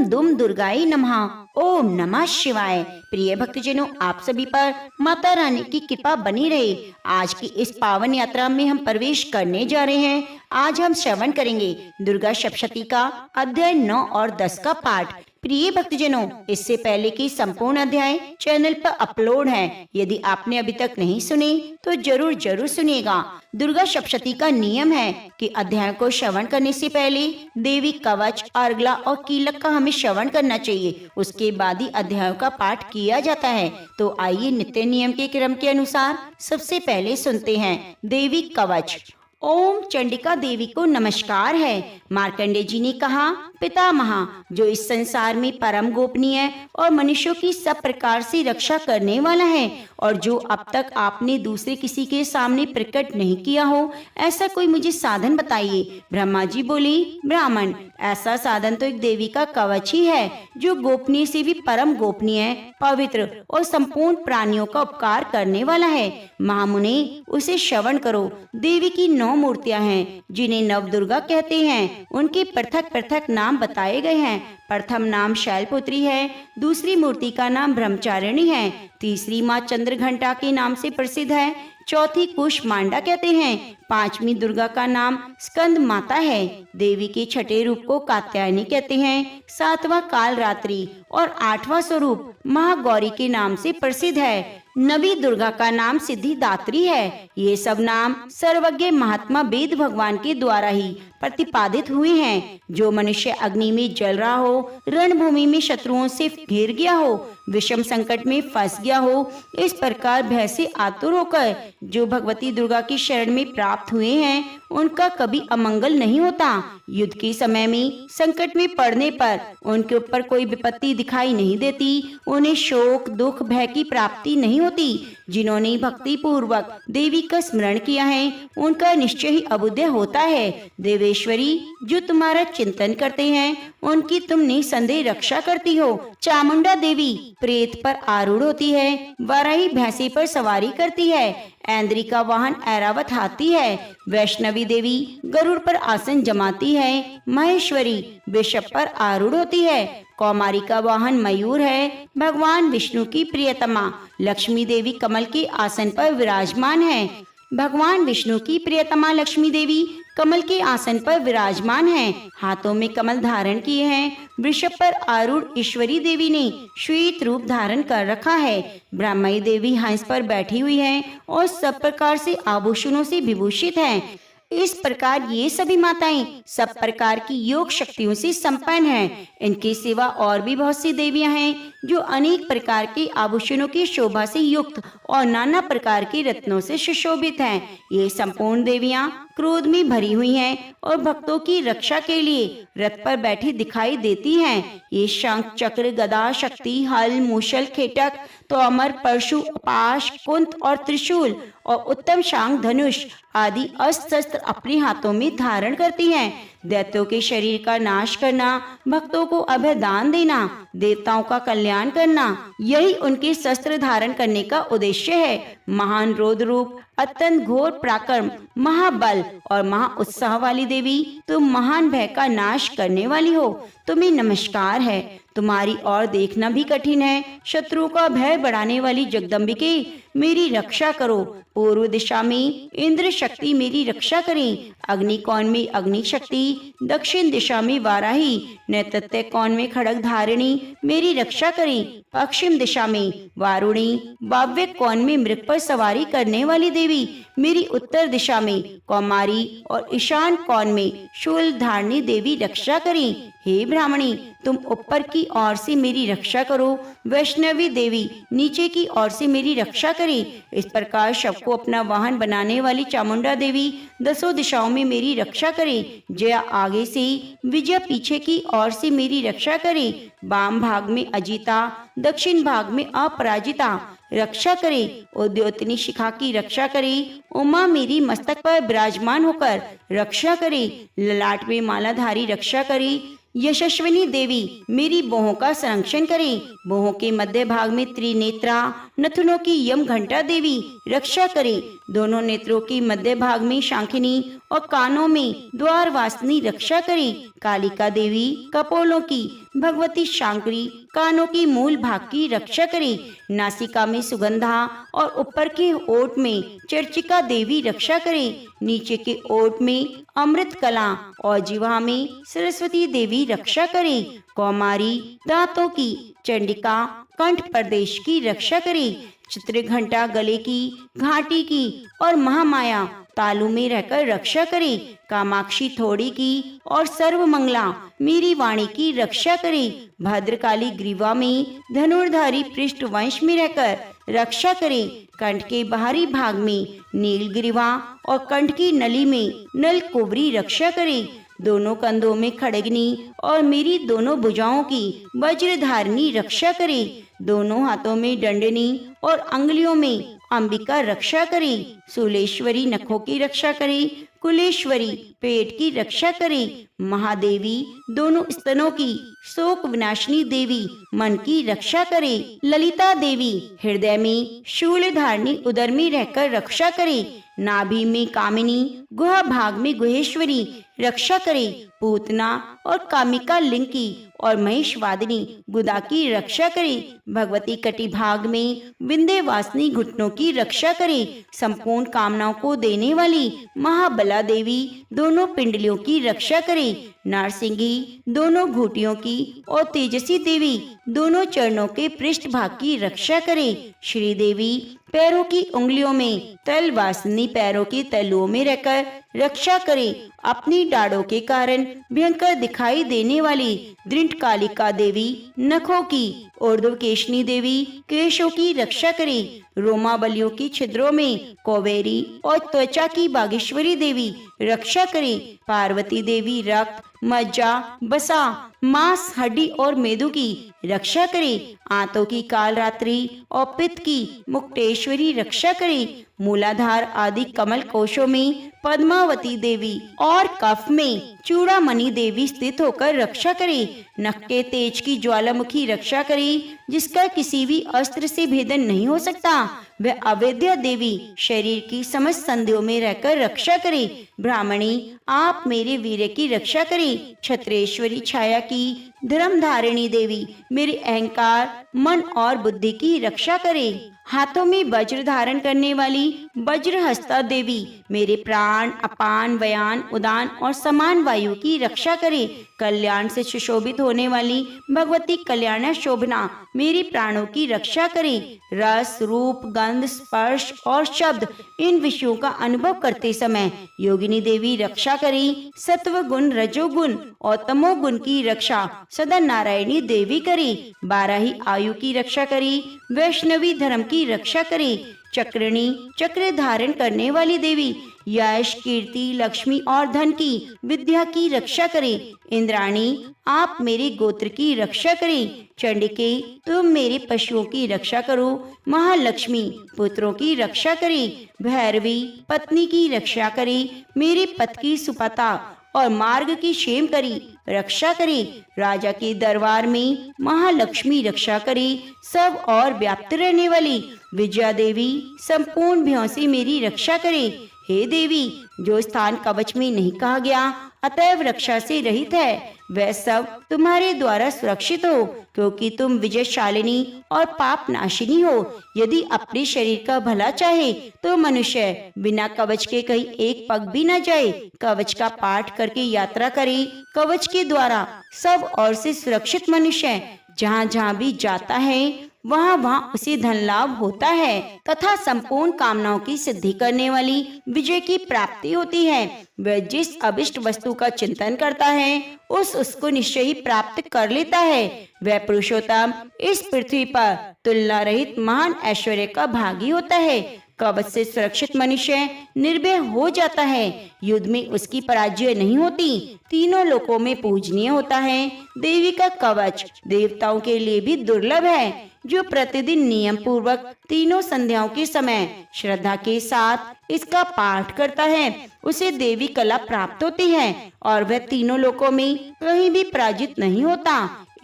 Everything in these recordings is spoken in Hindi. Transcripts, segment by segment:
डम दुम दुर्गाई नमः। ओम नमः शिवाय। प्रिय भक्तजनों, आप सभी पर माता रानी की कृपा बनी रहे। आज की इस पावन यात्रा में हम प्रवेश करने जा रहे हैं। आज हम श्रवण करेंगे दुर्गा सप्तशती का अध्याय 9 और 10 का पाठ। प्रिय भक्तजनों, इससे पहले की संपूर्ण अध्याय चैनल पर अपलोड है। यदि आपने अभी तक नहीं सुने तो जरूर सुनिएगा। दुर्गा सप्तशती का नियम है कि अध्याय को श्रवण करने से पहले देवी कवच, अर्गला और कीलक का हमें श्रवण करना चाहिए। उसके बाद ही अध्यायों का पाठ किया जाता है। तो आइए नित्य नियम के क्रम के अनुसार सबसे पहले सुनते हैं देवी कवच। ओम चंडिका देवी को नमस्कार है। मार्कंडे जी ने कहा, पितामहा, जो इस संसार में परम गोपनीय और मनुष्यों की सब प्रकार से रक्षा करने वाला है और जो अब तक आपने दूसरे किसी के सामने प्रकट नहीं किया हो, ऐसा कोई मुझे साधन बताइए। ब्रह्मा जी बोले, ब्राह्मण, ऐसा साधन तो एक देवी का कवच ही है जो गोपनीय से भी परम गोपनीय, पवित्र और संपूर्ण प्राणियों का उपकार करने वाला है। महामुने, उसे श्रवण करो। देवी की 9 मूर्तियां हैं जिन्हें नव दुर्गा कहते हैं। उनके पृथक पृथक नाम बताए गए हैं। प्रथम नाम शैलपुत्री है, दूसरी मूर्ति का नाम ब्रह्मचारिणी है, तीसरी माँ चंद्रघंटा के नाम से प्रसिद्ध है, चौथी कुष्मांडा कहते हैं, पांचवी दुर्गा का नाम स्कंद माता है, देवी के छठे रूप को कात्यायनी कहते हैं, सातवां काल रात्रि और आठवां स्वरूप महागौरी के नाम से प्रसिद्ध है। नवी दुर्गा का नाम सिद्धिदात्री है। ये सब नाम सर्वज्ञ महात्मा वेद भगवान के द्वारा ही प्रतिपादित हुए हैं। जो मनुष्य अग्नि में जल रहा हो, रणभूमि में शत्रुओं से घिर गया हो, विषम संकट में फंस गया हो, इस प्रकार भय से आतुर होकर जो भगवती दुर्गा की शरण में प्राप्त हुए हैं, उनका कभी अमंगल नहीं होता। युद्ध के समय में संकट में पड़ने पर उनके ऊपर कोई विपत्ति दिखाई नहीं देती। उन्हें शोक, दुख, भय की प्राप्ति नहीं होती। जिन्होंने भक्ति पूर्वक देवी का स्मरण किया है, उनका निश्चय ही अभुदय होता है। देवेश्वरी, जो तुम्हारा चिंतन करते हैं, उनकी तुम निसंदेह रक्षा करती हो। चामुंडा देवी प्रेत पर आरूढ़ होती है, वाराही भैंसे पर सवारी करती है, ऐन्द्री का वाहन ऐरावत हाथी है, वैष्णवी देवी गरुड़ पर आसन जमाती है, महेश्वरी वृषभ पर आरूढ़ होती है, कौमारी का वाहन मयूर है, भगवान विष्णु की प्रियतमा लक्ष्मी देवी कमल के आसन पर विराजमान है। भगवान विष्णु की प्रियतमा लक्ष्मी देवी कमल के आसन पर विराजमान हैं। हाथों में कमल धारण किए हैं। वृषभ पर आरूढ़ ईश्वरी देवी ने श्वेत रूप धारण कर रखा है। ब्रह्मई देवी हंस पर बैठी हुई है और सब प्रकार से आभूषणों से विभूषित हैं। इस प्रकार ये सभी माताएं सब प्रकार की योग शक्तियों से संपन्न हैं। इनके सिवा और भी बहुत सी देवियां हैं जो अनेक प्रकार के आभूषणों की शोभा से युक्त और नाना प्रकार के रत्नों से सुशोभित हैं। ये संपूर्ण देवियां क्रोध में भरी हुई हैं और भक्तों की रक्षा के लिए रथ पर बैठी दिखाई देती हैं। ये शंख, चक्र, गदा, शक्ति, हल, मूषल, खेटक, तोमर, परशु, पाश, कुंत और त्रिशूल और उत्तम शांग धनुष आदि अस्त्र शस्त्र अपने हाथों में धारण करती हैं। दैत्यों के शरीर का नाश करना, भक्तों को अभय दान देना, देवताओं का कल्याण करना, यही उनके शस्त्र धारण करने का उद्देश्य है। महान रौद्र रूप, अत्यंत घोर पराक्रम, महाबल और महा उत्साह वाली देवी, तुम महान भय का नाश करने वाली हो। तुम्हें नमस्कार है। तुम्हारी ओर देखना भी कठिन है। शत्रुओं का भय बढ़ाने वाली जगदम्बिके, मेरी रक्षा करो। पूर्व दिशा में इंद्र शक्ति मेरी रक्षा करें। अग्नि कोण में अग्नि शक्ति, दक्षिण दिशा में वाराही, नैऋत्य कोण में खड़ग धारिणी मेरी रक्षा करें। पश्चिम दिशा में वारुणी, वाव्य कोण में मृग पर सवारी करने वाली देवी मेरी उत्तर दिशा में कौमारी और ईशान कोण में शूल धारणी देवी रक्षा करें। हे ब्राह्मणी, तुम ऊपर की ओर से मेरी रक्षा करो। वैष्णवी देवी नीचे की ओर से मेरी रक्षा करें। इस प्रकार शव को अपना वाहन बनाने वाली चामुंडा देवी दसों दिशाओं में मेरी रक्षा करें। जया आगे से, विजय पीछे की ओर से मेरी रक्षा करें। वाम भाग में अजिता, दक्षिण भाग में अपराजिता रक्षा करे। उद्योतनी शिखा की रक्षा करे। उमा मेरी मस्तक पर विराजमान होकर रक्षा करे। ललाट में मालाधारी रक्षा करे। यशस्विनी देवी मेरी बाहों का संरक्षण करे। बाहों के मध्य भाग में त्रिनेत्रा, नथुनों की यम घंटा देवी रक्षा करे। दोनों नेत्रों की मध्य भाग में शांखिनी और कानों में द्वारवासिनी रक्षा करे। कालिका देवी कपोलों की, भगवती शांकरी कानों की मूल भाग की रक्षा करे। नासिका में सुगंधा और ऊपर के ओठ में चर्चिका देवी रक्षा करे। नीचे के ओठ में अमृत कला और जिह्वा में सरस्वती देवी रक्षा करे। कौमारी दांतों की चंडिका कंठ प्रदेश की रक्षा करे। चित्रघंटा गले की, घाटी की और महामाया तालु में रहकर रक्षा करे। कामाक्षी थोड़ी की और सर्वमंगला मेरी वाणी की रक्षा करे। भद्रकाली ग्रीवा में धनुर्धारी पृष्ठ वंश में रहकर रक्षा करे। कंठ के बाहरी भाग में नीलग्रीवा और कंठ की नली में नलकुबरी रक्षा करे। दोनों कंधों में खड़गनी और मेरी दोनों भुजाओं की वज्रधारिणी रक्षा करे। दोनों हाथों में दंडनी और अंगुलियों में अंबिका रक्षा करे। सूलेश्वरी नखों की रक्षा करे। कुलेश्वरी पेट की रक्षा करे। महादेवी दोनों स्तनों की, शोक विनाशिनी देवी मन की रक्षा करे। ललिता देवी हृदय में शूल धारिणी उदर में रहकर रक्षा करे। नाभि में कामिनी, गुहा भाग में गुहेश्वरी रक्षा करे। पूतना और कामिका लिंग की और महिषवादिनी गुदा की रक्षा करे। भगवती कटी भाग में विंध्यवासिनी घुटनों की रक्षा करे। संपूर्ण कामनाओं को देने वाली महाबला देवी दोनों पिंडलियों की रक्षा करे। नारसिंगी दोनों घुटियों की और तेजसी देवी दोनों चरणों के पृष्ठ भाग की रक्षा करे। श्री देवी पैरों की उंगलियों में, तलवासिनी पैरों की तलुओं में रहकर रक्षा करे। अपनी डाढ़ों के कारण भयंकर दिखाई देने वाली दृढ़ कालिका देवी नखों की, ऊर्ध्वकेशनी देवी केशों की रक्षा करे। रोमावलियों की छिद्रों में कौवेरी और त्वचा की बागेश्वरी देवी रक्षा करे। पार्वती देवी रक्त, मज्जा, बसा, मांस, हड्डी और मेदू की रक्षा करे। आंतों की कालरात्रि और पित्त की मुक्तेश्वरी रक्षा करे। मूलाधार आदि कमल कोशों में पद्मावती देवी और कफ में चूड़ामणि देवी स्थित होकर रक्षा करे। नख के तेज की ज्वालामुखी रक्षा करे, जिसका किसी भी अस्त्र से भेदन नहीं हो सकता। वह अवेद्या देवी शरीर की समस्त संधियों में रहकर रक्षा करे। ब्राह्मणी आप मेरे वीर्य की रक्षा करे। क्षत्रेश्वरी छाया की धर्मधारिणी देवी मेरे अहंकार, मन और बुद्धि की रक्षा करे। हाथों में वज्र धारण करने वाली वज्रहस्ता देवी मेरे प्राण, अपान, व्यान, उदान और समान वायु की रक्षा करे। कल्याण से सुशोभित होने वाली भगवती कल्याण शोभना मेरी प्राणों की रक्षा करे। रस, रूप, गंध, स्पर्श और शब्द इन विषयों का अनुभव करते समय योगिनी देवी रक्षा करे। सत्व गुण, रजोगुण और तमोगुण की रक्षा सदा नारायणी देवी करे। 12 ही आयु की रक्षा करे। वैष्णवी धर्म की रक्षा करे। चक्रणी चक्र धारण करने वाली देवी यश, कीर्ति, लक्ष्मी और धन की, विद्या की रक्षा करे। इंद्राणी आप मेरे गोत्र की रक्षा करे। चंडिके तुम मेरे पशुओं की रक्षा करो। महालक्ष्मी पुत्रों की रक्षा करे। भैरवी पत्नी की रक्षा करे। मेरे पति की सुपता और मार्ग की क्षेम करी रक्षा करे। राजा के दरबार में महालक्ष्मी रक्षा करे। सब और व्याप्त रहने वाली विजया देवी संपूर्ण भयों से मेरी रक्षा करे। हे देवी, जो स्थान कवच में नहीं कहा गया अतएव रक्षा से रहित है, वह सब तुम्हारे द्वारा सुरक्षित हो, क्योंकि तुम विजयशालिनी और पाप नाशिनी हो। यदि अपने शरीर का भला चाहे तो मनुष्य बिना कवच के कहीं एक पग भी न जाए। कवच का पाठ करके यात्रा करे। कवच के द्वारा सब ओर से सुरक्षित मनुष्य जहाँ जहाँ भी जाता है वहाँ वहाँ उसे धन लाभ होता है तथा संपूर्ण कामनाओं की सिद्धि करने वाली विजय की प्राप्ति होती है। वह जिस अभिष्ट वस्तु का चिंतन करता है उसको निश्चय ही प्राप्त कर लेता है। वह पुरुषोत्तम इस पृथ्वी पर तुलना रहित महान ऐश्वर्य का भागी होता है। कवच से सुरक्षित मनुष्य निर्भय हो जाता है। युद्ध में उसकी पराजय नहीं होती। तीनों लोकों में पूजनीय होता है। देवी का कवच देवताओं के लिए भी दुर्लभ है। जो प्रतिदिन नियम पूर्वक तीनों संध्याओं के समय श्रद्धा के साथ इसका पाठ करता है उसे देवी कला प्राप्त होती है और वह तीनों लोकों में कहीं भी पराजित नहीं होता।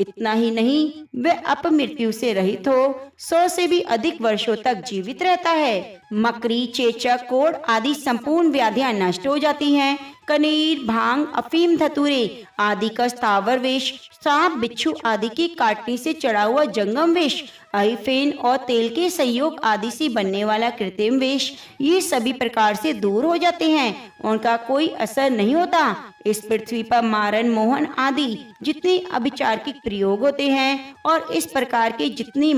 इतना ही नहीं, वह अपमृत्यु से रहित हो 100 से भी अधिक वर्षों तक जीवित रहता है। मकड़ी, चेचक, कोढ़ आदि संपूर्ण व्याधियां नष्ट हो जाती हैं। कनेर, भांग, अफीम, धतूरे आदि का स्थावर विष, सांप, बिच्छू आदि के काटने से चढ़ा हुआ जंगम विष, अहिफेन और तेल के संयोग आदि से बनने वाला कृत्रिम विष, ये सभी प्रकार से दूर हो जाते हैं। उनका कोई असर नहीं होता। इस पृथ्वी पर मारन, मोहन आदि जितने अभिचार के प्रयोग होते हैं और इस प्रकार के जितने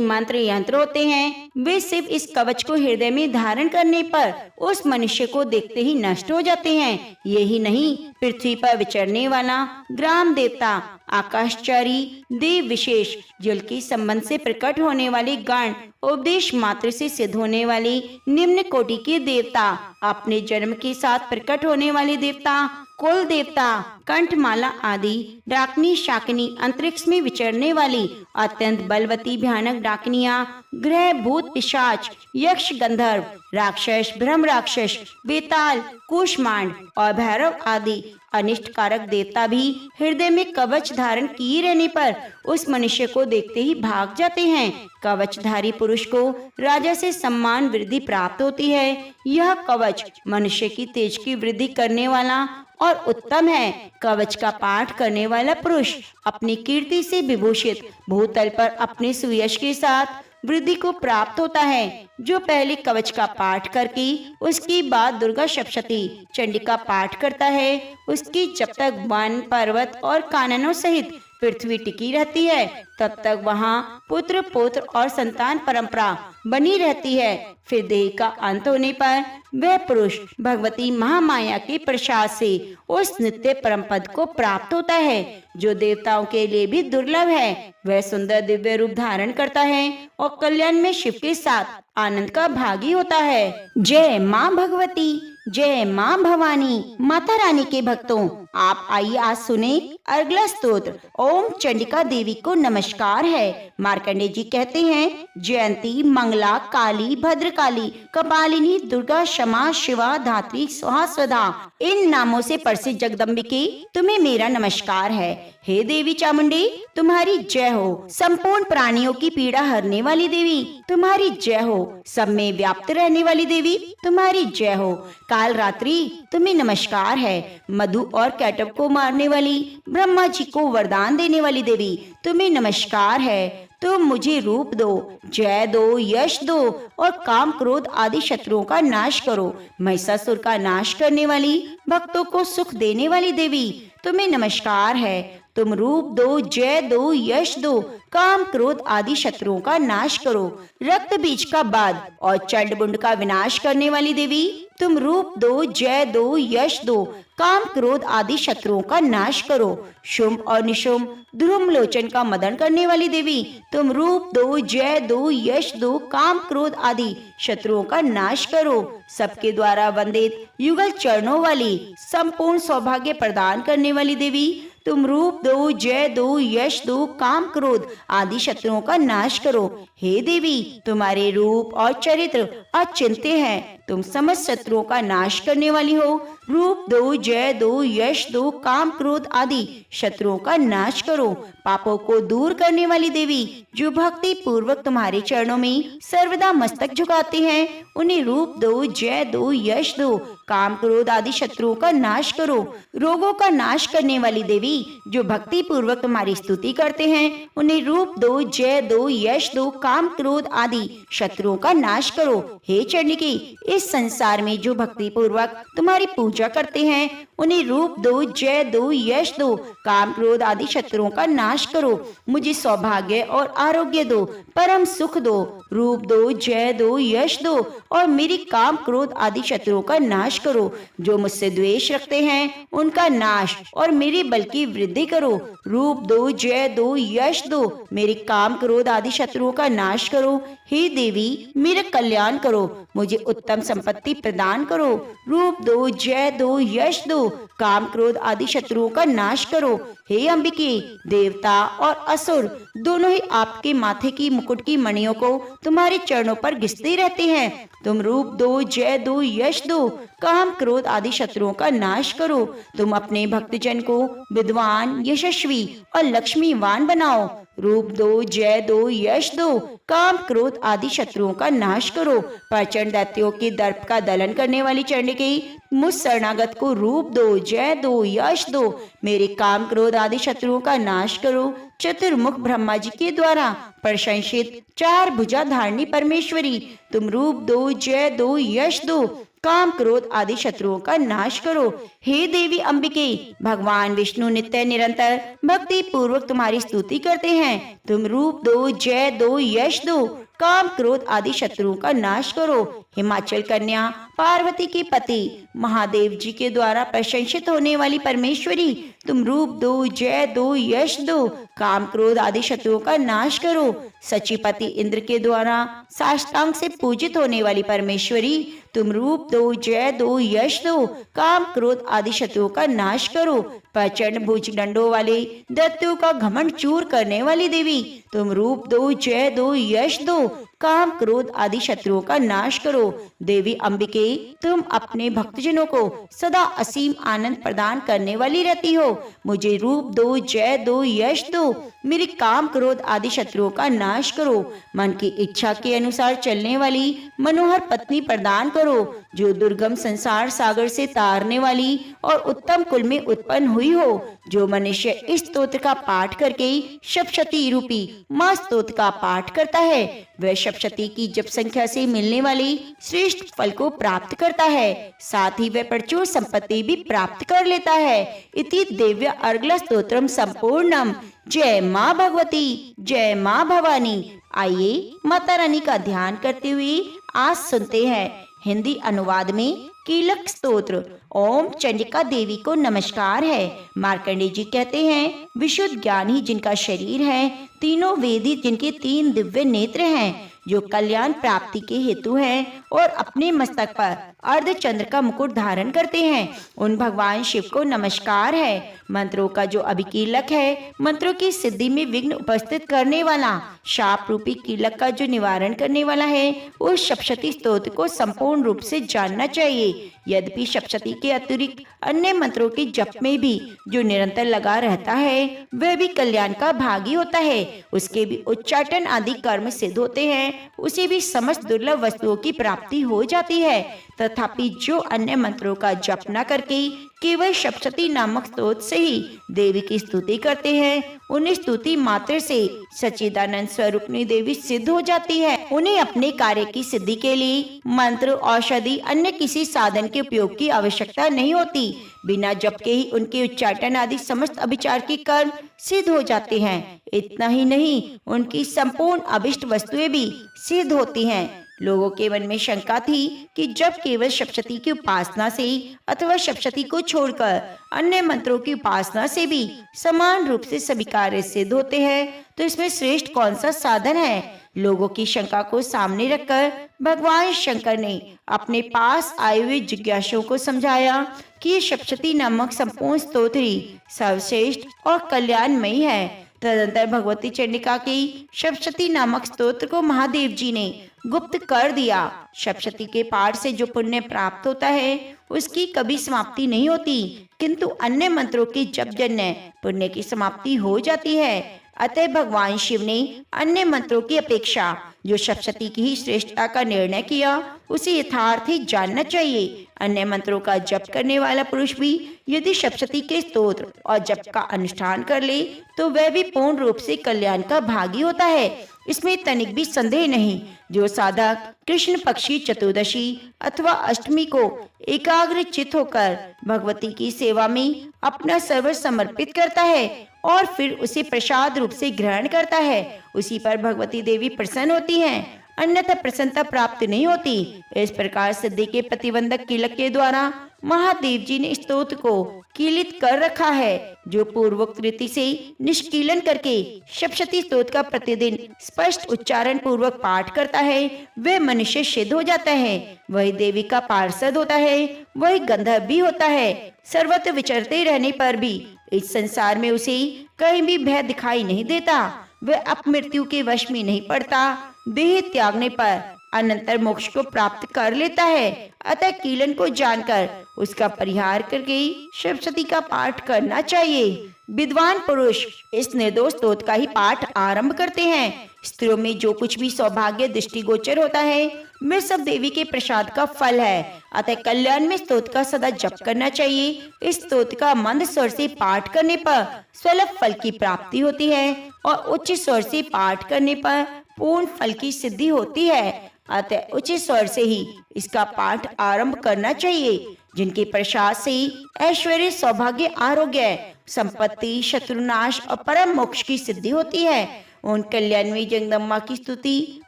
मंत्र यंत्र होते हैं, वे सिर्फ इस कवच को हृदय में धारण करने पर उस मनुष्य को देखते ही नष्ट हो जाते हैं। यही नहीं, पृथ्वी पर विचरने वाला ग्राम देवता, आकाशचारी देव विशेष, जल के संबंध से प्रकट होने वाले गण, उपदेश मात्र से सिद्ध होने वाले निम्न कोटि के देवता, अपने जन्म के साथ प्रकट होने वाले देवता, कुल देवता, कंठमाला आदि, डाकनी, शाकिनी, अंतरिक्ष में विचरने वाली अत्यंत बलवती भयानक डाकनियां, ग्रह, भूत, पिशाच, यक्ष, गंधर्व, राक्षस, ब्रह्म राक्षस, बेताल, कूष्मांड और भैरव आदि अनिष्ट कारक देवता भी हृदय में कवच धारण किए रहने पर उस मनुष्य को देखते ही भाग जाते हैं। कवचधारी पुरुष को राजा से सम्मान वृद्धि प्राप्त होती है। यह कवच मनुष्य की तेज की वृद्धि करने वाला और उत्तम है। कवच का पाठ करने वाला पुरुष अपनी कीर्ति से विभूषित भूतल पर अपने सुयश के साथ वृद्धि को प्राप्त होता है। जो पहले कवच का पाठ करके उसके बाद दुर्गा सप्तशती चंडिका पाठ करता है, उसकी जब तक वन, पर्वत और काननों सहित पृथ्वी टिकी रहती है, तब तक वहाँ पुत्र, पौत्र और संतान परंपरा बनी रहती है। फिर देह का अंत होने पर वह पुरुष भगवती महामाया के प्रसाद से उस नित्य परम पद को प्राप्त होता है, जो देवताओं के लिए भी दुर्लभ है। वह सुंदर दिव्य रूप धारण करता है और कल्याण में शिव के साथ आनंद का भागी होता है। जय माँ भगवती, जय माँ भवानी। माता रानी के भक्तों, आप आइए आज सुने अगला स्तोत्र। ओम चंडिका देवी को नमस्कार है। मार्कंडेय जी कहते हैं, जयंती, मंगला, काली, भद्रकाली, कपालिनी, दुर्गा, क्षमा, शिवा, धात्री, स्वाहा, स्वधा, इन नामों से प्रसिद्ध जगदम्बिके, तुम्हें मेरा नमस्कार है। हे देवी चामुंडी, तुम्हारी जय हो। संपूर्ण प्राणियों की पीड़ा हरने वाली देवी, तुम्हारी जय हो। सब में व्याप्त रहने वाली देवी, तुम्हारी जय हो। काल रात्रि, तुम्हें नमस्कार है। मधु और कैटव को मारने वाली, ब्रह्मा जी को वरदान देने वाली देवी, तुम्हें नमस्कार है। तुम मुझे रूप दो, जय दो, यश दो और काम, क्रोध आदि शत्रुओं का नाश करो। महिषासुर का नाश करने वाली, भक्तों को सुख देने वाली देवी, तुम्हें नमस्कार है। तुम रूप दो, जय दो, यश दो, काम, क्रोध आदि शत्रुओं का नाश करो। रक्त बीज का बाध और चंडमुंड का विनाश करने वाली देवी, तुम रूप दो, जय दो, यश दो, काम, क्रोध आदि शत्रुओं का नाश करो। शुंभ और निशुंभ, ध्रुम लोचन का मदन करने वाली देवी, तुम रूप दो, जय दो, यश दो, काम, क्रोध आदि शत्रुओं का नाश करो। सबके द्वारा वंदित युगल चरणों वाली, संपूर्ण सौभाग्य प्रदान करने वाली देवी, तुम रूप दो, जय दो, यश दो, काम, क्रोध आदि शत्रुओं का नाश करो। हे देवी, तुम्हारे रूप और चरित्र अचिंत्य हैं। तुम समस्त शत्रुओं का नाश करने वाली हो। रूप दो, जय दो, यश दो, काम, क्रोध आदि शत्रुओं का नाश करो। पापों को दूर करने वाली देवी, जो भक्ति पूर्वक तुम्हारे चरणों में सर्वदा मस्तक झुकाते हैं, उन्हें रूप दो, जय दो, यश दो, काम, क्रोध आदि शत्रुओं का नाश करो। रोगों का नाश करने वाली देवी, जो भक्ति पूर्वक तुम्हारी स्तुति करते हैं, उन्हें रूप दो, जय दो, यश दो, काम, क्रोध आदि शत्रुओं का नाश करो। हे चंडिके, इस संसार में जो भक्ति पूर्वक तुम्हारी पूजा करते हैं, उन्हें रूप दो, जय दो, यश दो, काम, क्रोध आदि शत्रुओं का नाश करो। मुझे सौभाग्य और आरोग्य दो, परम सुख दो। रूप दो, जय दो, यश दो और मेरी काम, क्रोध आदि शत्रुओं का नाश करो। जो मुझसे द्वेष रखते हैं, उनका नाश और मेरे बल की वृद्धि करो। रूप दो, जय दो, यश दो, मेरे काम, क्रोध आदि शत्रुओं का नाश करो। हे देवी, मेरा कल्याण करो, मुझे उत्तम संपत्ति प्रदान करो। रूप दो, जय दो, यश दो, काम, क्रोध आदि शत्रुओं का नाश करो। हे अंबिके, देवता और असुर दोनों ही आपके माथे की मुकुट की मणियों को तुम्हारे चरणों पर घिसते रहते हैं। तुम रूप दो, जय दो, यश दो, काम क्रोध आदि शत्रुओं का नाश करो। तुम अपने भक्तजन को विद्वान, यशस्वी और लक्ष्मीवान बनाओ। रूप दो, जय दो, यश दो, काम क्रोध आदि शत्रुओं का नाश करो। प्रचंड दैत्यों के दर्प का दलन करने वाली चंडिके, मुझ शरणागत को रूप दो, जय दो, यश दो, मेरे काम क्रोध आदि शत्रुओं का नाश करो। चतुर्मुख ब्रह्मा जी के द्वारा प्रशंसित चार भुजा धारणी परमेश्वरी, तुम रूप दो, जय दो, यश दो, काम क्रोध आदि शत्रुओं का नाश करो। हे देवी अंबिके, भगवान विष्णु नित्य निरंतर भक्ति पूर्वक तुम्हारी स्तुति करते हैं। तुम रूप दो, जय दो, यश दो, काम क्रोध आदि शत्रुओं का नाश करो। हिमाचल कन्या पार्वती के पति महादेव जी के द्वारा प्रशंसित होने वाली परमेश्वरी, तुम रूप दो, जय दो, यश दो, काम क्रोध आदि शत्रुओं का नाश करो। सचिपति इंद्र के द्वारा साष्टांग से पूजित होने वाली परमेश्वरी, तुम रूप दो, जय दो, यश दो, काम क्रोध आदि शत्रुओं का नाश करो। प्रचंड भुज डंडों वाले दैत्यों का घमंड चूर करने वाली देवी, तुम रूप दो, जय दो, यश दो, काम क्रोध आदि शत्रुओं का नाश करो। देवी अंबिके, तुम अपने भक्तजनों को सदा असीम आनंद प्रदान करने वाली रहती हो। मुझे रूप दो, जय दो, यश दो, मेरे काम क्रोध आदि शत्रुओं का नाश करो। मन की इच्छा के अनुसार चलने वाली मनोहर पत्नी प्रदान करो, जो दुर्गम संसार सागर से तारने वाली और उत्तम कुल में उत्पन्न हुई हो। जो मनुष्य इस स्तोत्र का पाठ करके सप्तशती रूपी माँ स्तोत्र का पाठ करता है, वह सप्तशती की जप संख्या से मिलने वाली श्रेष्ठ फल को प्राप्त करता है। साथ ही वह प्रचुर संपत्ति भी प्राप्त कर लेता है। इति दिव्य अर्गला स्तोत्रम संपूर्णम। जय माँ भगवती, जय माँ भवानी। आइए माता रानी का ध्यान करते हुए आज सुनते हैं हिंदी अनुवाद में कीलक स्तोत्र। ओम चंडिका देवी को नमस्कार है। मार्कंडेय जी कहते हैं, विशुद्ध ज्ञानी जिनका शरीर है, तीनों वेदी जिनके तीन दिव्य नेत्र हैं, जो कल्याण प्राप्ति के हेतु हैं और अपने मस्तक पर अर्धचंद्र का मुकुट धारण करते हैं, उन भगवान शिव को नमस्कार है। मंत्रों का जो अभिकीलक है, मंत्रों की सिद्धि में विघ्न उपस्थित करने वाला, शाप रूपी कीलक का जो निवारण करने वाला है, उस सप्तशती स्तोत्र को संपूर्ण रूप से जानना चाहिए। यद्यपि सप्तशती के अतिरिक्त अन्य मंत्रों के जप में भी जो निरंतर लगा रहता है, वह भी कल्याण का भागी होता है। उसके भी उच्चाटन आदि कर्म सिद्ध होते हैं, उसे भी समस्त दुर्लभ वस्तुओं की प्राप्ति हो जाती है। तथापि जो अन्य मंत्रों का जप न करके केवल सप्तशती नामक स्तोत्र से ही देवी की स्तुति करते हैं, उन्हें स्तुति मात्र से सच्चिदानंद स्वरूपनी देवी सिद्ध हो जाती है। उन्हें अपने कार्य की सिद्धि के लिए मंत्र, औषधि, अन्य किसी साधन के उपयोग की आवश्यकता नहीं होती। बिना जप के ही उनके उच्चाटन आदि समस्त अभिचार के कर्म सिद्ध हो जाते हैं। इतना ही नहीं, उनकी संपूर्ण अभिष्ट वस्तुएं भी सिद्ध होती हैं। लोगों के मन में शंका थी कि जब केवल सप्तशती की उपासना से अथवा सप्तशती को छोड़कर अन्य मंत्रों की उपासना से भी समान रूप से सभी कार्य सिद्ध होते हैं, तो इसमें श्रेष्ठ कौन सा साधन है? लोगों की शंका को सामने रखकर भगवान शंकर ने अपने पास आए हुए जिज्ञासुओं को समझाया कि ये सप्तशती नामक संपूर्ण स्तोत्र ही सर्वश्रेष्ठ और कल्याणमयी है। तदंतर भगवती चंडिका की सप्तशती नामक स्तोत्र को महादेव जी ने गुप्त कर दिया। सप्तशती के पाठ से जो पुण्य प्राप्त होता है, उसकी कभी समाप्ति नहीं होती, किंतु अन्य मंत्रों के जप जन्य पुण्य की समाप्ति हो जाती है। अतः भगवान शिव ने अन्य मंत्रों की अपेक्षा जो सप्तशती की ही श्रेष्ठता का निर्णय किया, उसे यथार्थ ही जानना चाहिए। अन्य मंत्रों का जप करने वाला पुरुष भी यदि सप्तशती के स्तोत्र और जप का अनुष्ठान कर ले, तो वह भी पूर्ण रूप से कल्याण का भागी होता है। इसमें तनिक भी संदेह नहीं। जो साधक कृष्ण पक्षी चतुर्दशी अथवा अष्टमी को एकाग्र चित होकर भगवती की सेवा में अपना सर्व समर्पित करता है और फिर उसे प्रसाद रूप से ग्रहण करता है, उसी पर भगवती देवी प्रसन्न होती हैं, अन्यथा प्रसन्नता प्राप्त नहीं होती। इस प्रकार सिद्धि के प्रतिबंधक कीलक के द्वारा महादेव जी ने स्तोत्र को कीलित कर रखा है। जो पूर्वोक्त रीति से निष्कीलन करके सप्तशती स्तोत्र का प्रतिदिन स्पष्ट उच्चारण पूर्वक पाठ करता है, वह मनुष्य सिद्ध हो जाता है, वही देवी का पार्षद होता है, वही गंधर्व भी होता है। सर्वत्र विचरते रहने पर भी इस संसार में उसे कहीं भी भय दिखाई नहीं देता। वह अपमृत्यु के वश में नहीं पड़ता, देह त्यागने पर अनंतर मोक्ष को प्राप्त कर लेता है। अतः कीलन को जानकर उसका परिहार करके सप्तशती का पाठ करना चाहिए। विद्वान पुरुष इस निर्दोष स्तोत्र का ही पाठ आरंभ करते हैं। स्त्रियों में जो कुछ भी सौभाग्य दृष्टिगोचर होता है वह सब देवी के प्रसाद का फल है। अतः कल्याण में स्तोत्र का सदा जप करना चाहिए। इस स्तोत्र का मंद स्वर से पाठ करने पर सुलभ फल की प्राप्ति होती है और उच्च स्वर से पाठ करने पर पूर्ण फल की सिद्धि होती है। अतः उच्च स्वर से ही इसका पाठ आरंभ करना चाहिए। जिनके प्रसाद से ऐश्वर्य, सौभाग्य, आरोग्य, संपत्ति, शत्रुनाश और परम मोक्ष की सिद्धि होती है, उन कल्याणवी जगदम्बा की स्तुति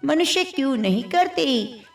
मनुष्य क्यों नहीं करते।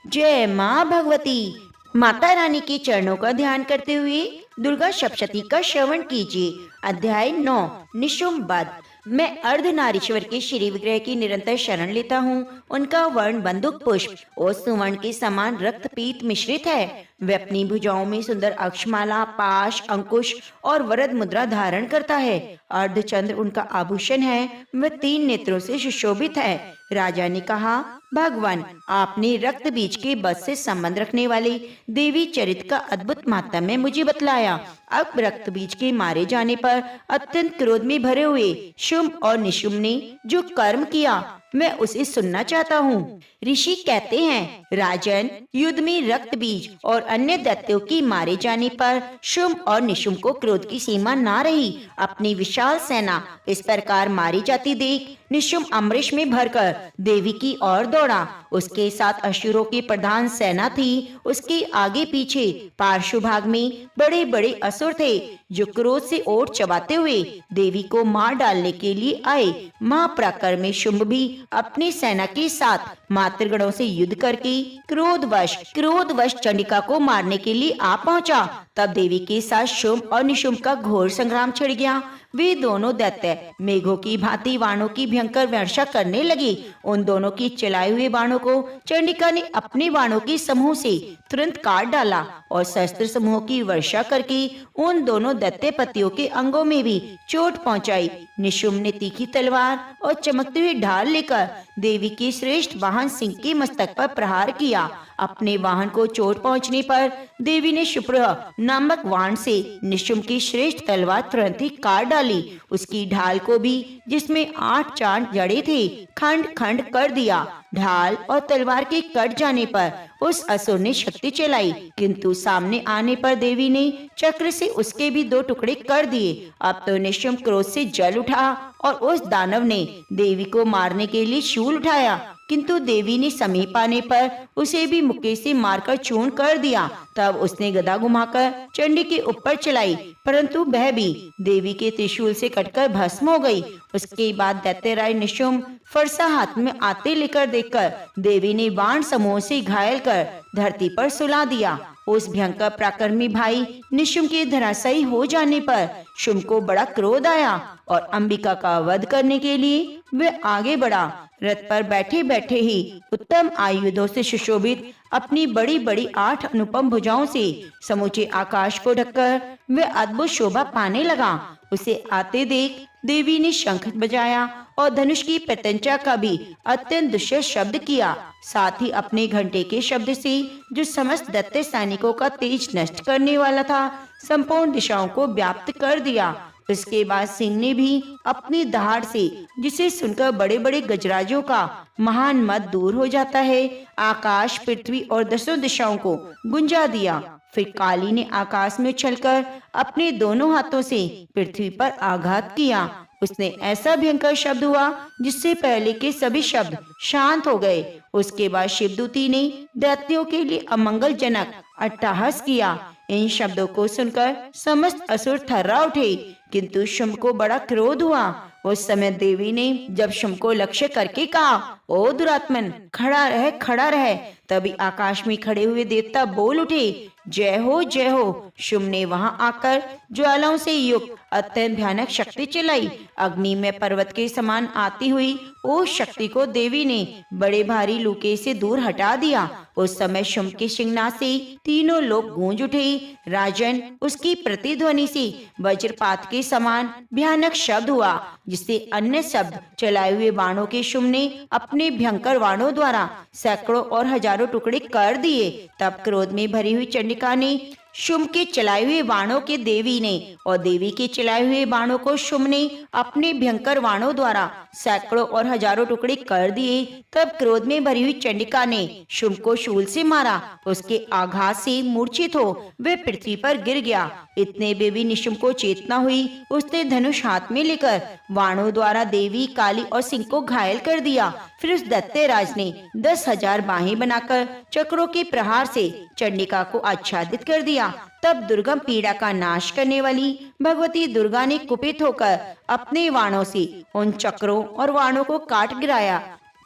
जय माँ भगवती। माता रानी के चरणों का ध्यान करते हुए दुर्गा सप्तशती का श्रवण कीजिए। अध्याय 9 निशुम्भ वध। मैं अर्धनारीश्वर के श्री विग्रह की निरंतर शरण लेता हूँ। उनका वर्ण बंदूक पुष्प और सुवर्ण के समान रक्त पीत मिश्रित है। वे अपनी भुजाओं में सुंदर अक्षमाला, पाश, अंकुश और वरद मुद्रा धारण करता है। अर्धचंद्र उनका आभूषण है। वह 3 नेत्रों से सुशोभित है। राजा ने कहा, भगवान, आपने रक्त बीज के वध से संबंध रखने वाले देवी चरित्र का अद्भुत महात्म्य मुझे बतलाया। अब रक्त बीज के मारे जाने पर अत्यंत क्रोध में भरे हुए शुंभ और निशुम्भ ने जो कर्म किया मैं उसे सुनना चाहता हूँ। ऋषि कहते हैं, राजन, युद्ध में रक्त बीज और अन्य दैत्यों की मारे जाने पर शुंभ और निशुम्भ को क्रोध की सीमा ना रही। अपनी विशाल सेना इस प्रकार मारी जाती देख निशुम्भ अमृष में भरकर देवी की ओर दौड़ा। उसके साथ असुरों की प्रधान सेना थी। उसके आगे पीछे पार्श्व भाग में बड़े बड़े असुर थे जो क्रोध से ओट चबाते हुए देवी को मार डालने के लिए आए। महापराक्रमी शुंभ भी अपनी सेना के साथ मातृगणों से युद्ध करके क्रोधवश चंडिका को मारने के लिए आ पहुंचा। तब देवी के साथ शुंभ और निशुम्भ का घोर संग्राम छिड़ गया। वे दोनों दैत्य मेघों की भांति बाणों की भयंकर वर्षा करने लगे। उन दोनों की चलाए हुए बाणों को चंडिका ने अपने बाणों के समूह से तुरंत काट डाला और शस्त्र समूह की वर्षा करके उन दोनों दैत्य पतियों के अंगों में भी चोट पहुंचाई। निशुम्भ ने तीखी तलवार और चमकती हुई ढाल लेकर देवी के श्रेष्ठ वाहन सिंह के मस्तक पर प्रहार किया। अपने वाहन को चोट पहुंचने पर देवी ने शुभ्र नामक वाण से निशुम्भ की श्रेष्ठ तलवार तुरंत ही काट डाली। उसकी ढाल को भी, जिसमें 8 चांद जड़े थे, खंड खंड कर दिया। ढाल और तलवार के कट जाने पर उस असुर ने शक्ति चलाई, किंतु सामने आने पर देवी ने चक्र से उसके भी 2 टुकड़े कर दिए। अब तो निशुम्भ क्रोध से जल उठा और उस दानव ने देवी को मारने के लिए शूल उठाया, किंतु देवी ने समीप आने पर उसे भी मुक्के से मारकर चूर्ण कर दिया। तब उसने गदा घुमाकर चंडी के ऊपर चलाई, परंतु वह भी देवी के त्रिशूल से कटकर भस्म हो गई। उसके बाद दैत्यराज निशुम्भ फरसा हाथ में आते लेकर देखकर देवी ने बाण समूह से घायल कर धरती पर सुला दिया। उस भयंकर पराक्रमी भाई निशुम्भ के धराशायी हो जाने पर शुंभ को बड़ा क्रोध आया और अंबिका का वध करने के लिए वह आगे बढ़ा। रथ पर बैठे बैठे ही उत्तम आयुधों से सुशोभित अपनी बड़ी बड़ी 8 अनुपम भुजाओं से समूचे आकाश को ढककर वह अद्भुत शोभा पाने लगा। उसे आते देख देवी ने शंख बजाया और धनुष की प्रत्यंचा का भी अत्यंत दुष्ट शब्द किया। साथ ही अपने घंटे के शब्द से जो समस्त दैत्य सैनिकों का तेज नष्ट करने वाला था, संपूर्ण दिशाओं को व्याप्त कर दिया। उसके बाद सिंह ने भी अपनी दहाड़ से, जिसे सुनकर बड़े बड़े गजराजों का महान मद दूर हो जाता है, आकाश, पृथ्वी और 10 दिशाओं को गुंजा दिया। फिर काली ने आकाश में उछलकर अपने दोनों हाथों से पृथ्वी पर आघात किया। उसने ऐसा भयंकर शब्द हुआ जिससे पहले के सभी शब्द शांत हो गए। उसके बाद शिवदूती ने दैत्यों के लिए अमंगलजनक अट्टहास किया। इन शब्दों को सुनकर समस्त असुर थर्रा उठे, किंतु शुंभ को बड़ा क्रोध हुआ। उस समय देवी ने जब शुंभ को लक्ष्य करके कहा, ओ दुरात्मन, खड़ा रह। तभी आकाश में खड़े हुए देवता बोल उठे, जय हो जय हो। शुंभ ने वहां आकर ज्वालाओं से युक्त अत्यंत भयानक शक्ति चलाई। अग्नि में पर्वत के समान आती हुई उस शक्ति को देवी ने बड़े भारी लूके से दूर हटा दिया। उस समय शुंभ के सिंहनाद से तीनों लोग गूंज उठे। राजन, उसकी प्रतिध्वनि से वज्रपात के समान भयानक शब्द हुआ जिससे अन्य शब्द चलाए हुए बाणों के शुम्भ ने अपने भयंकर बाणों द्वारा सैकड़ों और हजारों टुकड़े कर दिए। तब क्रोध में भरी हुई चंडिका ने शुम्भ के चलाए हुए बाणों के देवी ने और देवी के चलाए हुए बाणों को शुम्भ ने अपने भयंकर बाणों द्वारा सैकड़ों और हजारों टुकड़े कर दिए। तब क्रोध में भरी हुई चंडिका ने शुम्भ को शूल से मारा। उसके आघात से मूर्छित हो वह पृथ्वी पर गिर गया। इतने में भी निशुम्भ को चेतना हुई। उसने धनुष हाथ में लेकर बाणों द्वारा देवी, काली और सिंह को घायल कर दिया। फिर उस दैत्यराज ने 10,000 बाहें बनाकर चक्रों के प्रहार से चंडिका को आच्छादित कर दिया। तब दुर्गम पीड़ा का नाश करने वाली भगवती दुर्गा ने कुपित होकर अपने बाणों से उन चक्रों और बाणों को काट गिराया।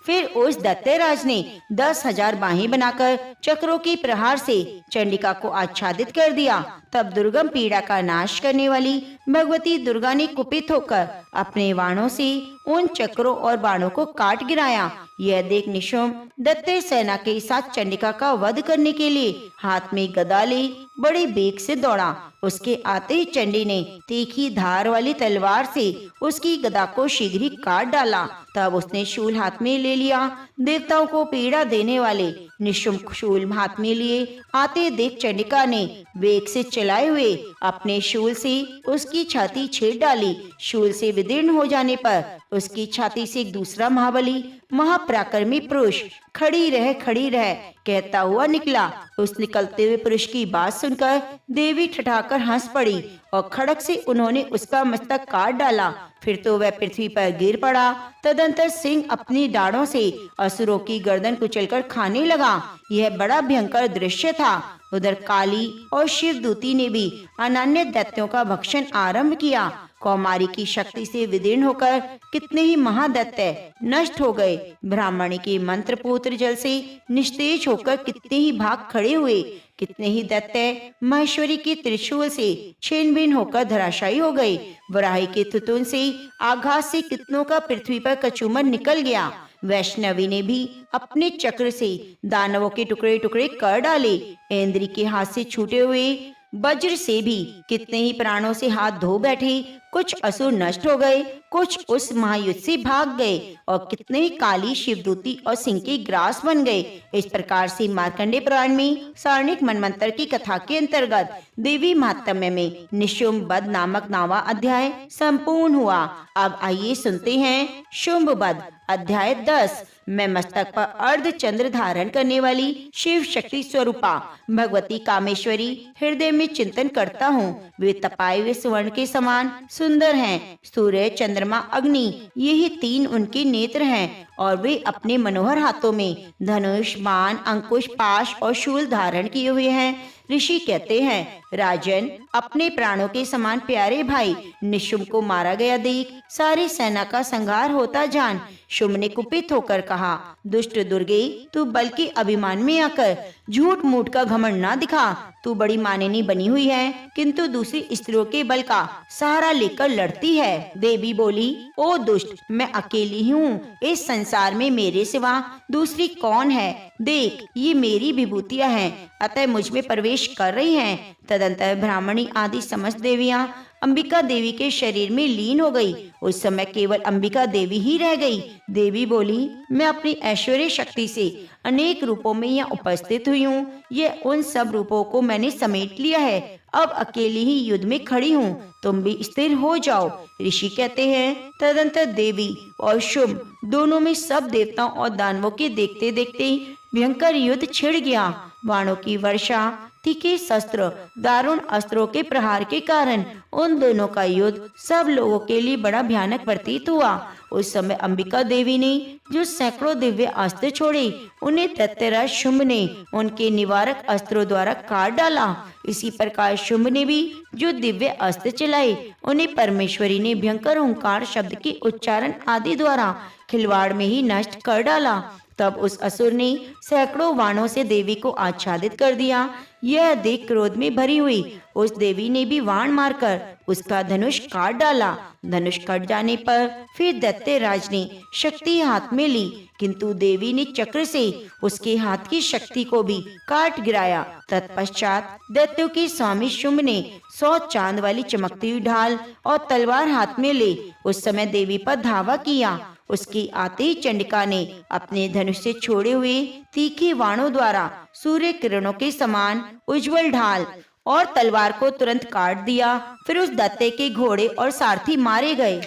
फिर उस दैत्यराज ने 10,000 बाहें बनाकर चक्रों के प्रहार से चंडिका को आच्छादित कर दिया। तब दुर्गम पीड़ा का नाश करने वाली भगवती दुर्गा ने कुपित होकर अपने बाणों से उन चक्रों और बाणों को काट गिराया। यह देख निशुम्भ दैत्य सेना के साथ चंडिका का वध करने के लिए हाथ में गदा ले बड़े बेग से दौड़ा। उसके आते ही चंडी ने तीखी धार वाली तलवार से उसकी गदा को शीघ्र ही काट डाला। तब उसने शूल हाथ में ले लिया। देवताओं को पीड़ा देने वाले निशुम्भ शूल हाथ में लिए आते देख चंडिका ने वेग से चलाए हुए अपने शूल से उसकी छाती छेद डाली। शूल से विदीर्ण हो जाने पर उसकी छाती से एक दूसरा महाबली महापराक्रमी पुरुष खड़ी रह कहता हुआ निकला। उस निकलते हुए पुरुष की बात सुनकर देवी ठठाकर हंस पड़ी और खड़क से उन्होंने उसका मस्तक काट डाला। फिर तो वह पृथ्वी पर गिर पड़ा। तदंतर सिंह अपनी डाढ़ों से असुरों की गर्दन कुचलकर खाने लगा। यह बड़ा भयंकर दृश्य था। उधर काली और शिव दूती ने भी अनन्य दैत्यों का भक्षण आरंभ किया। कौमारी की शक्ति से विदीर्ण होकर कितने ही महादैत्य नष्ट हो गए। ब्राह्मणी के मंत्र पुत्र जल से निस्तेज होकर कितने ही भाग खड़े हुए। कितने ही दैत्य महेश्वरी के त्रिशूल से छिन्न भिन्न होकर धराशायी हो गए। वराही के तुतुन से आघात से कितनों का पृथ्वी पर कचूमर निकल गया। वैष्णवी ने भी अपने चक्र से दानवों के टुकड़े टुकड़े कर डाले। इंद्री के हाथ से छूटे हुए वज्र से भी कितने ही प्राणों से हाथ धो बैठे। कुछ असुर नष्ट हो गए, कुछ उस महायुद्ध से भाग गए और कितने ही काली शिवदूती और सिंह के ग्रास बन गए। इस प्रकार से मार्कंडे पुराण में सारणिक मनमंत्र की कथा के अंतर्गत देवी महात्म्य में निशुम्भ वध नामक 9वां अध्याय संपूर्ण हुआ। अब आइए सुनते हैं शुम्भ वध अध्याय 10। मैं मस्तक पर अर्ध चंद्र धारण करने वाली शिव शक्ति स्वरूपा भगवती कामेश्वरी हृदय में चिंतन करता हूँ। वे तपाए हुए स्वर्ण के समान सुंदर हैं। सूर्य, चंद्रमा, अग्नि यही 3 उनके नेत्र हैं और वे अपने मनोहर हाथों में धनुष, बाण, अंकुश, पाश और शूल धारण किए हुए हैं। ऋषि कहते हैं, राजन, अपने प्राणों के समान प्यारे भाई निशुम्भ को मारा गया देख सारी सेना का संहार होता जान। शुम्भ ने कुपित होकर कहा, दुष्ट दुर्गे, तू बल के अभिमान में आकर झूठ मूठ का घमंड न दिखा। तू बड़ी मानिनी बनी हुई है, किंतु दूसरी स्त्रियों के बल का सहारा लेकर लड़ती है। देवी बोली, ओ दुष्ट, मैं अकेली ही हूँ। इस संसार में मेरे सिवा दूसरी कौन है? देख, ये मेरी विभूतियाँ हैं, अतः मुझ में प्रवेश कर रही हैं। तदंतर ब्राह्मणी आदि समस्त देवियां अंबिका देवी के शरीर में लीन हो गई। उस समय केवल अंबिका देवी ही रह गई। देवी बोली, मैं अपनी ऐश्वर्य शक्ति से अनेक रूपों में यहाँ उपस्थित हुई हूँ। ये उन सब रूपों को मैंने समेट लिया है। अब अकेली ही युद्ध में खड़ी हूँ, तुम भी स्थिर हो जाओ। ऋषि कहते हैं, तदंतर देवी और शुम्भ दोनों में सब देवताओं और दानवों के देखते देखते भयंकर युद्ध छिड़ गया। बाणों की वर्षा, तीखे शस्त्र, दारुण अस्त्रों के प्रहार के कारण उन दोनों का युद्ध सब लोगों के लिए बड़ा भयानक प्रतीत हुआ। उस समय अंबिका देवी ने जो सैकड़ों दिव्य अस्त्र छोड़े, उन्हें दैत्यराज शुम्भ ने उनके निवारक अस्त्रों द्वारा काट डाला। इसी प्रकार शुम्भ ने भी जो दिव्य अस्त्र चलाए, उन्हें परमेश्वरी ने भयंकर ओंकार शब्द के उच्चारण आदि द्वारा खिलवाड़ में ही नष्ट कर डाला। तब उस असुर ने सैकड़ों बाणों से देवी को आच्छादित कर दिया। यह देख क्रोध में भरी हुई उस देवी ने भी बाण मारकर उसका धनुष काट डाला। धनुष कट जाने पर फिर दैत्यराज ने शक्ति हाथ में ली, किंतु देवी ने चक्र से उसके हाथ की शक्ति को भी काट गिराया। तत्पश्चात दैत्यों के स्वामी शुंभ ने 100 चांद वाली चमकती हुई ढाल और तलवार हाथ में ले उस समय देवी पर धावा किया। उसकी आते ही चंडिका ने अपने धनुष से छोड़े हुए तीखे बाणों द्वारा सूर्य किरणों के समान उज्जवल ढाल और तलवार को तुरंत काट दिया। फिर उस दैत्य के घोड़े और सारथी मारे गए।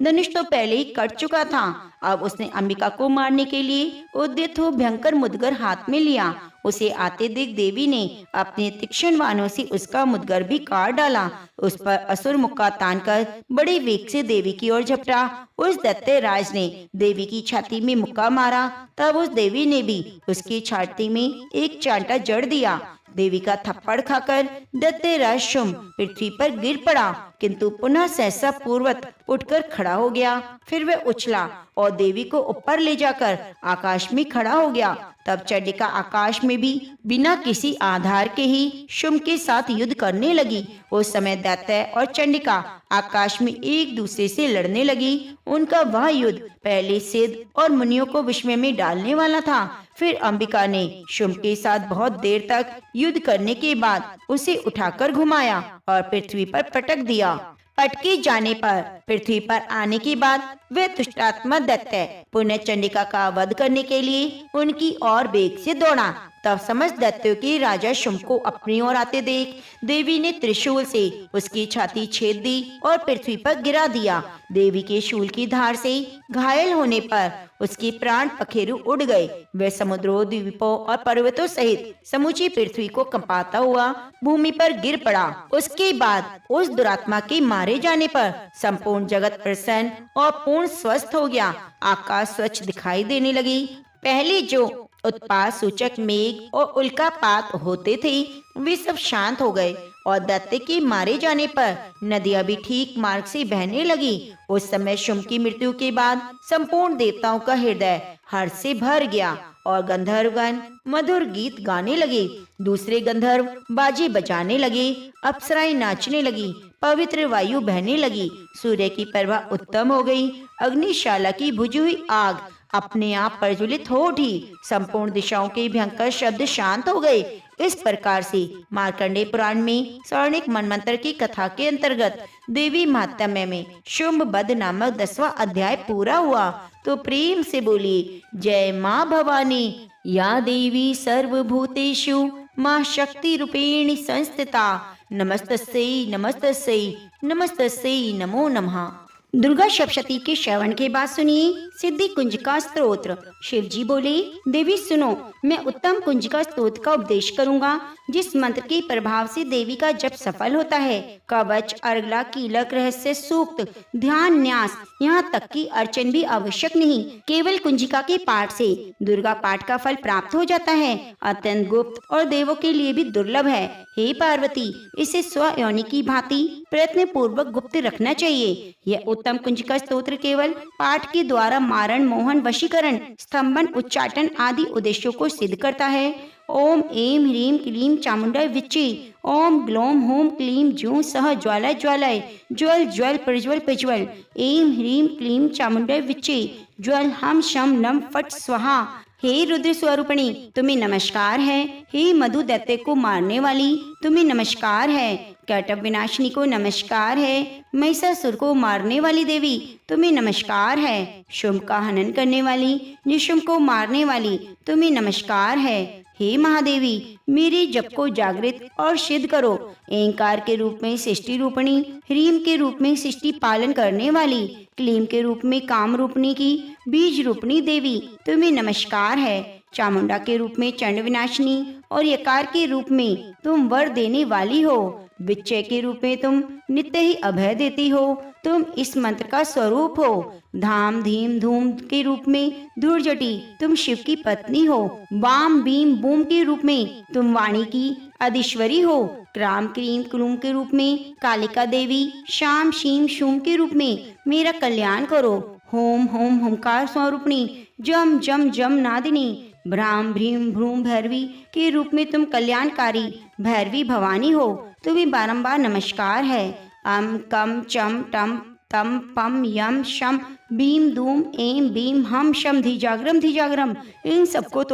धनुष तो पहले ही कट चुका था। अब उसने अंबिका को मारने के लिए उद्यत हो भयंकर मुदगर हाथ में लिया। उसे आते देख देवी ने अपने तीक्ष्ण बाणों से उसका मुदगर भी काट डाला। उस पर असुर मुक्का तानकर बड़े वेग से देवी की ओर झपटा। उस दैत्यराज ने देवी की छाती में मुक्का मारा। तब उस देवी ने भी उसकी छाती में एक चांटा जड़ दिया। देवी का थप्पड़ खाकर दैत्यराज शुंभ पृथ्वी पर गिर पड़ा, किंतु पुनः सहसा पूर्वत उठकर खड़ा हो गया। फिर वह उछला और देवी को ऊपर ले जाकर आकाश में खड़ा हो गया। तब चंडिका आकाश में भी बिना किसी आधार के ही शुंभ के साथ युद्ध करने लगी। उस समय दैत्य और चंडिका आकाश में एक दूसरे से लड़ने लगी। उनका वह युद्ध पहले सिद्ध और मुनियों को विस्मय में डालने वाला था। फिर अंबिका ने शुंभ के साथ बहुत देर तक युद्ध करने के बाद उसे उठाकर घुमाया और पृथ्वी पर पटक दिया। पटके जाने पर पृथ्वी पर आने के बाद वे दुष्टात्मा दैत्य पुनः चंडिका का वध करने के लिए उनकी ओर वेग से दौड़ा। तब समस्त दैत्यों के राजा शुंभ को अपनी ओर आते देख देवी ने त्रिशूल से उसकी छाती छेद दी और पृथ्वी पर गिरा दिया। देवी के शूल की धार से घायल होने पर उसके प्राण पखेरु उड़ गए। वह समुद्रों, द्वीपों और पर्वतों सहित समूची पृथ्वी को कंपाता हुआ भूमि पर गिर पड़ा। उसके बाद उस दुरात्मा के मारे जाने पर संपूर्ण जगत प्रसन्न और पूर्ण स्वस्थ हो गया। आकाश स्वच्छ दिखाई देने लगी। पहले जो उत्पात सूचक मेघ और उल्कापात होते थे वे सब शांत हो गए और दैत्य के मारे जाने पर नदियां भी ठीक मार्ग से बहने लगी। उस समय शुंभ की मृत्यु के बाद संपूर्ण देवताओं का हृदय हर्ष से भर गया और गंधर्वगण मधुर गीत गाने लगे। दूसरे गंधर्व बाजे बजाने लगे, अप्सराएं नाचने लगी, पवित्र वायु बहने लगी, सूर्य की प्रभा उत्तम हो गई, अग्निशाला की बुझी हुई आग अपने आप प्रज्वलित हो उठी, संपूर्ण दिशाओं के भयंकर शब्द शांत हो गए। इस प्रकार से मार्कंडेय पुराण में स्वर्णिक मनमंत्र की कथा के अंतर्गत देवी महात्म्य में शुंभ वध नामक 10वां अध्याय पूरा हुआ। तो प्रेम से बोलिए जय माँ भवानी। या देवी सर्वभूतेषु माँ शक्ति रूपेणी संस्थिता नमस्तस्यै नमस्तस्यै नमस्तस्यै नमो नमः। दुर्गा सप्तशती के श्रवण के बाद सुनिए सिद्धि कुंजिका स्तोत्र। शिव जी बोले, देवी सुनो, मैं उत्तम कुंजिका स्तोत्र का उपदेश करूंगा, जिस मंत्र के प्रभाव से देवी का जप सफल होता है। कवच, अर्गला, कीलक, रहस्य सूक्त, ध्यान, न्यास, यहाँ तक कि अर्चन भी आवश्यक नहीं। केवल कुंजिका के पाठ से दुर्गा पाठ का फल प्राप्त हो जाता है। अत्यंत गुप्त और देवों के लिए भी दुर्लभ है। हे पार्वती, इसे स्वयोनि की भांति प्रयत्न पूर्वक गुप्त रखना चाहिए। यह उत्तम कुंजिका स्तोत्र केवल पाठ के द्वारा मारण, मोहन, वशीकरण, स्तंभन, उच्चाटन आदि उद्देश्यों को सिद्ध करता है। ओम ऐं ह्रीं क्लीं चामुंडाय विच्चे। ओम ग्लौम हूं क्लीं जूं सह ज्वालाय ज्वालाय। ज्वल ज्वल प्रज्वल प्रज्वल। ऐं ह्रीं क्लीं चामुंडाय विच्चे। ज्वल हम शम नम फट स्वाहा। हे रुद्र स्वरूपिणी, तुम्हें नमस्कार है। हे मधु दैत्य को मारने वाली, तुम्हें नमस्कार है। कैटभ विनाशिनी को नमस्कार है। महिषासुर को मारने वाली देवी, तुम्हें नमस्कार है। शुंभ का हनन करने वाली, निशुंभ को मारने वाली, तुम्हें नमस्कार है। हे महादेवी, मेरे जप को जागृत और सिद्ध करो। ऐंकार के रूप में सृष्टि रूपणी, ह्रीम के रूप में सृष्टि पालन करने वाली, क्लीम के रूप में काम रूपणी की बीज रूपणी देवी, तुम्हें नमस्कार है। चामुंडा के रूप में चंड विनाशिनी और यकार के रूप में तुम वर देने वाली हो। विच्चय के रूप में तुम नित्य ही अभय देती हो। तुम इस मंत्र का स्वरूप हो। धाम धीम धूम के रूप में धूर्जटी, तुम शिव की पत्नी हो। वाम बीम बूम के रूप में तुम वाणी की अधीश्वरी हो। क्राम क्रीम क्लूम के रूप में कालिका देवी, शाम शीम शूम के रूप में मेरा कल्याण करो। होम होम होमकार स्वरूपणी, जम जम जम नादिनी, भ्राम भ्रीम भ्रूम भैरवी के रूप में तुम कल्याणकारी भैरवी भवानी हो, तुम्हें बारंबार नमस्कार है। अम कम चम टम तम पम यम शम भीम धूम एम भीम हम शम धी जागरम इन सबको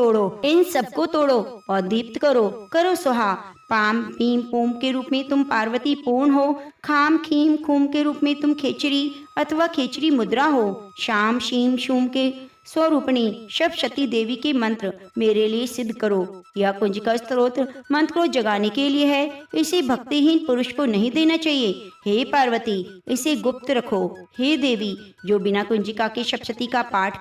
तोड़ो और दीप्त करो सुहा। पाम पीम पूम के रूप में तुम पार्वती पूर्ण हो, खाम खीम खूम के रूप में तुम खेचरी अथवा खेचरी मुद्रा हो, शाम शीम शूम के स्वरूपणी सप्तशती देवी के मंत्र मेरे लिए सिद्ध करो। यह कुंजिका स्तोत्र मंत्र को जगाने के लिए है, इसे भक्तिहीन पुरुष को नहीं देना चाहिए। हे पार्वती, इसे गुप्त रखो। हे देवी, जो बिना कुंजिका के सप्तशती का पाठ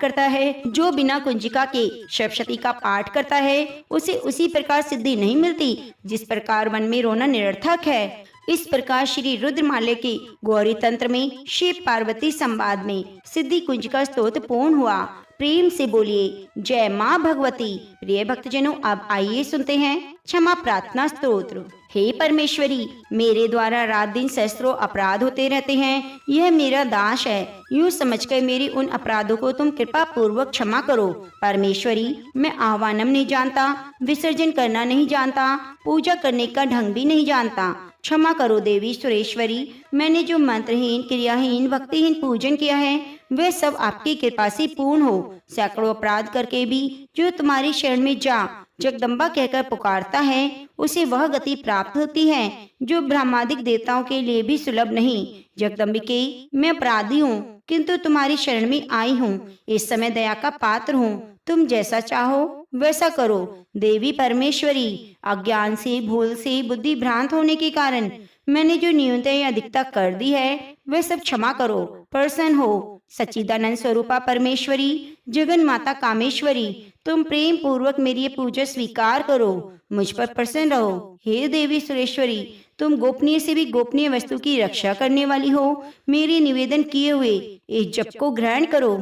करता है उसे उसी प्रकार सिद्धि नहीं मिलती जिस प्रकार वन में रोना निरर्थक है। इस प्रकार श्री रुद्रमाल्य के गौरी तंत्र में शिव पार्वती संवाद में सिद्धि कुंजिका स्तोत्र पूर्ण हुआ। प्रेम से बोलिए जय माँ भगवती। प्रिय भक्तजनों, अब आइए सुनते हैं क्षमा प्रार्थना स्तोत्र। हे परमेश्वरी, मेरे द्वारा रात दिन सहस्त्रों अपराध होते रहते हैं, यह मेरा दास है। यूँ समझकर मेरी उन अपराधों को तुम कृपा पूर्वक क्षमा करो। परमेश्वरी, मैं आह्वानम नहीं जानता, विसर्जन करना नहीं जानता, पूजा करने का ढंग भी नहीं जानता। क्षमा करो देवी सुरेश्वरी, मैंने जो मंत्रहीन क्रियाहीन भक्तिहीन पूजन किया है वह सब आपकी कृपा से पूर्ण हो। सैकड़ों अपराध करके भी जो तुम्हारी शरण में जा जगदम्बा कहकर पुकारता है उसे वह गति प्राप्त होती है जो ब्रह्मादिक देवताओं के लिए भी सुलभ नहीं। जगदम्बिके, मैं अपराधी हूँ किंतु तुम्हारी शरण में आई हूँ। इस समय दया का पात्र हूँ, तुम जैसा चाहो वैसा करो। देवी परमेश्वरी, अज्ञान से भूल से बुद्धि भ्रांत होने के कारण मैंने जो न्यूनता या अधिकता कर दी है वह सब क्षमा करो। प्रसन्न हो सच्चिदानंद स्वरूपा परमेश्वरी, जगन माता कामेश्वरी, तुम प्रेम पूर्वक मेरी ये पूजा स्वीकार करो, मुझ पर प्रसन्न रहो। हे देवी सुरेश्वरी, तुम गोपनीय से भी गोपनीय वस्तु की रक्षा करने वाली हो, मेरे निवेदन किए हुए इस जप को ग्रहण करो।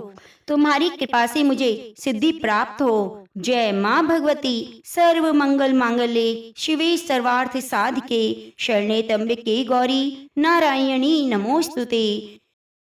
तुम्हारी कृपा से मुझे सिद्धि प्राप्त हो। जय माँ भगवती। सर्व मंगल मांगल्ये शिवे सर्वार्थ साधिके शरणे त्र्यंबके गौरी नारायणी नमोस्तुते।